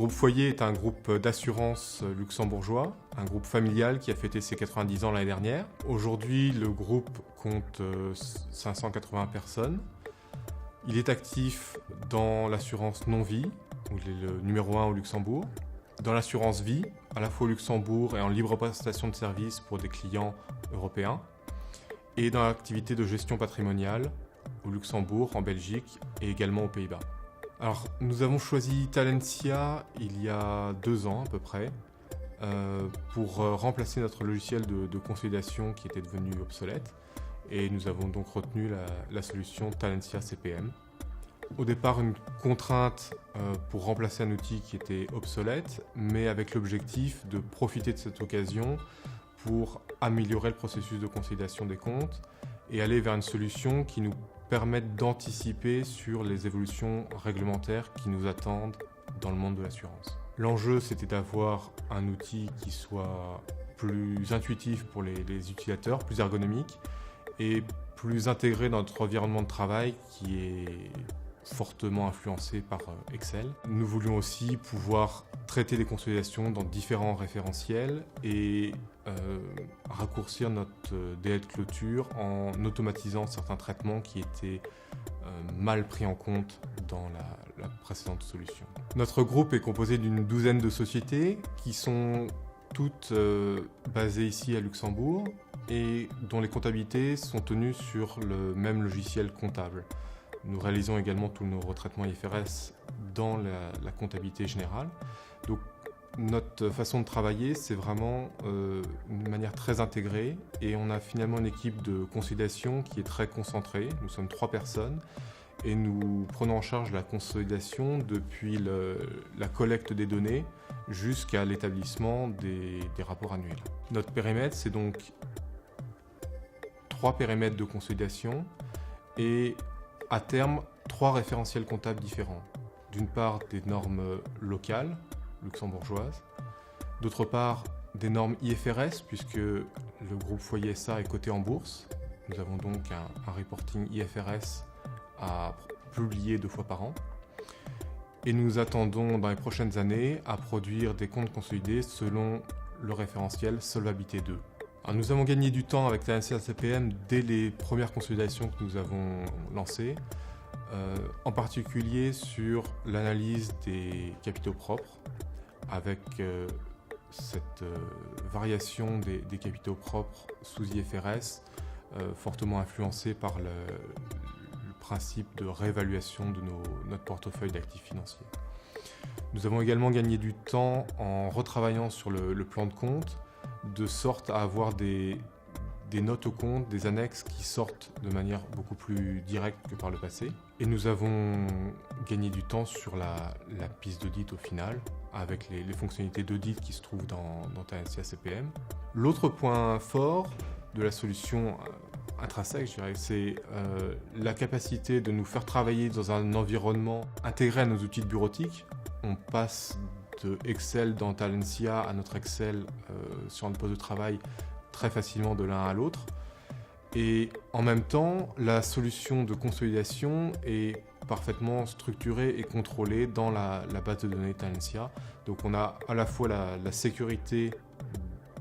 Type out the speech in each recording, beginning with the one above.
groupe Foyer est un groupe d'assurance luxembourgeois, un groupe familial qui a fêté ses 90 ans l'année dernière. Aujourd'hui, le groupe compte 580 personnes. Il est actif dans l'assurance non-vie, où il est le numéro 1 au Luxembourg, dans l'assurance vie, à la fois au Luxembourg et en libre prestation de services pour des clients européens, et dans l'activité de gestion patrimoniale au Luxembourg, en Belgique et également aux Pays-Bas. Alors, nous avons choisi Talentia il y a 2 ans à peu près pour remplacer notre logiciel de consolidation qui était devenu obsolète, et nous avons donc retenu la solution Talentia CPM. Au départ, une contrainte pour remplacer un outil qui était obsolète, mais avec l'objectif de profiter de cette occasion pour améliorer le processus de consolidation des comptes et aller vers une solution qui nous permette d'anticiper sur les évolutions réglementaires qui nous attendent dans le monde de l'assurance. L'enjeu, c'était d'avoir un outil qui soit plus intuitif pour les utilisateurs, plus ergonomique et plus intégré dans notre environnement de travail qui est fortement influencé par Excel. Nous voulions aussi pouvoir traiter des consolidations dans différents référentiels et raccourcir notre délai de clôture en automatisant certains traitements qui étaient mal pris en compte dans la précédente solution. Notre groupe est composé d'une douzaine de sociétés qui sont toutes basées ici à Luxembourg et dont les comptabilités sont tenues sur le même logiciel comptable. Nous réalisons également tous nos retraitements IFRS dans la comptabilité générale. Donc, notre façon de travailler, c'est vraiment une manière très intégrée et on a finalement une équipe de consolidation qui est très concentrée. Nous sommes 3 personnes et nous prenons en charge la consolidation depuis la collecte des données jusqu'à l'établissement des rapports annuels. Notre périmètre, c'est donc 3 périmètres de consolidation et à terme 3 référentiels comptables différents. D'une part, des normes locales, luxembourgeoises. D'autre part, des normes IFRS, puisque le groupe Foyer SA est coté en bourse. Nous avons donc un reporting IFRS à publier 2 fois par an. Et nous attendons dans les prochaines années à produire des comptes consolidés selon le référentiel Solvabilité 2. Alors, nous avons gagné du temps avec Talentia CPM dès les premières consolidations que nous avons lancées, en particulier sur l'analyse des capitaux propres, avec cette variation des capitaux propres sous IFRS, fortement influencée par le principe de réévaluation de notre portefeuille d'actifs financiers. Nous avons également gagné du temps en retravaillant sur le plan de compte, de sorte à avoir des notes au compte, des annexes qui sortent de manière beaucoup plus directe que par le passé. Et nous avons gagné du temps sur la piste d'audit au final, avec les fonctionnalités d'audit qui se trouvent dans Talentia CPM. L'autre point fort de la solution intrinsèque, je dirais, c'est la capacité de nous faire travailler dans un environnement intégré à nos outils de bureautique. On passe de Excel dans Talentia à notre Excel sur un poste de travail très facilement de l'un à l'autre. Et en même temps, la solution de consolidation est parfaitement structurée et contrôlée dans la base de données Talentia. Donc on a à la fois la sécurité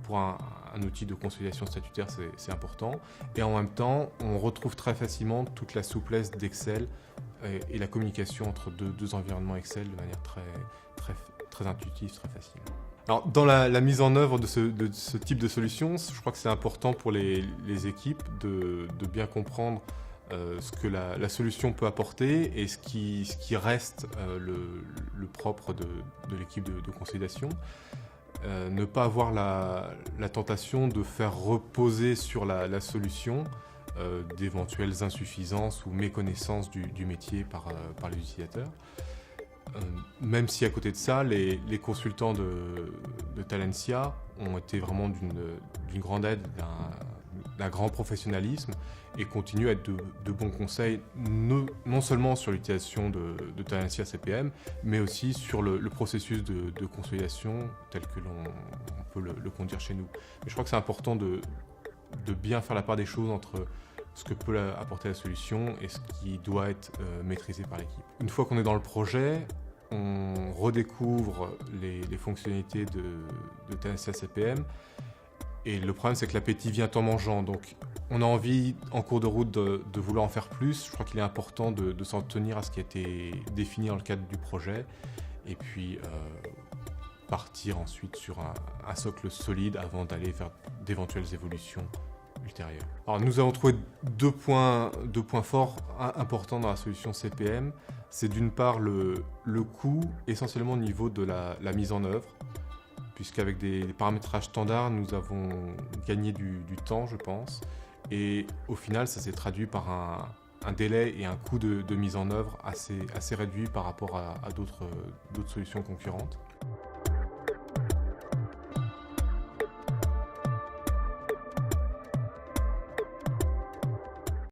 pour un outil de consolidation statutaire, c'est important. Et en même temps, on retrouve très facilement toute la souplesse d'Excel et la communication entre deux environnements Excel de manière très intuitive, très facile. Alors, dans la mise en œuvre de ce type de solution, je crois que c'est important pour les équipes de bien comprendre ce que la solution peut apporter et ce qui reste le propre de l'équipe de consolidation. Ne pas avoir la tentation de faire reposer sur la solution d'éventuelles insuffisances ou méconnaissances du métier par les utilisateurs. Même si à côté de ça, les consultants de Talentia ont été vraiment d'une grande aide, d'un grand professionnalisme et continuent à être de bons conseils, non seulement sur l'utilisation de Talentia CPM, mais aussi sur le processus de consolidation tel que l'on peut le conduire chez nous. Mais je crois que c'est important de bien faire la part des choses entre ce que peut apporter la solution et ce qui doit être maîtrisé par l'équipe. Une fois qu'on est dans le projet, on redécouvre les fonctionnalités de TNCS CPM. Et le problème, c'est que l'appétit vient en mangeant. Donc, on a envie, en cours de route, de vouloir en faire plus. Je crois qu'il est important de s'en tenir à ce qui a été défini dans le cadre du projet. Et puis, partir ensuite sur un socle solide avant d'aller vers d'éventuelles évolutions ultérieures. Alors, nous avons trouvé deux points forts importants dans la solution CPM. C'est d'une part le coût, essentiellement au niveau de la mise en œuvre, puisqu'avec des paramétrages standards, nous avons gagné du temps, je pense. Et au final, ça s'est traduit par un délai et un coût de mise en œuvre assez réduit par rapport à d'autres solutions concurrentes.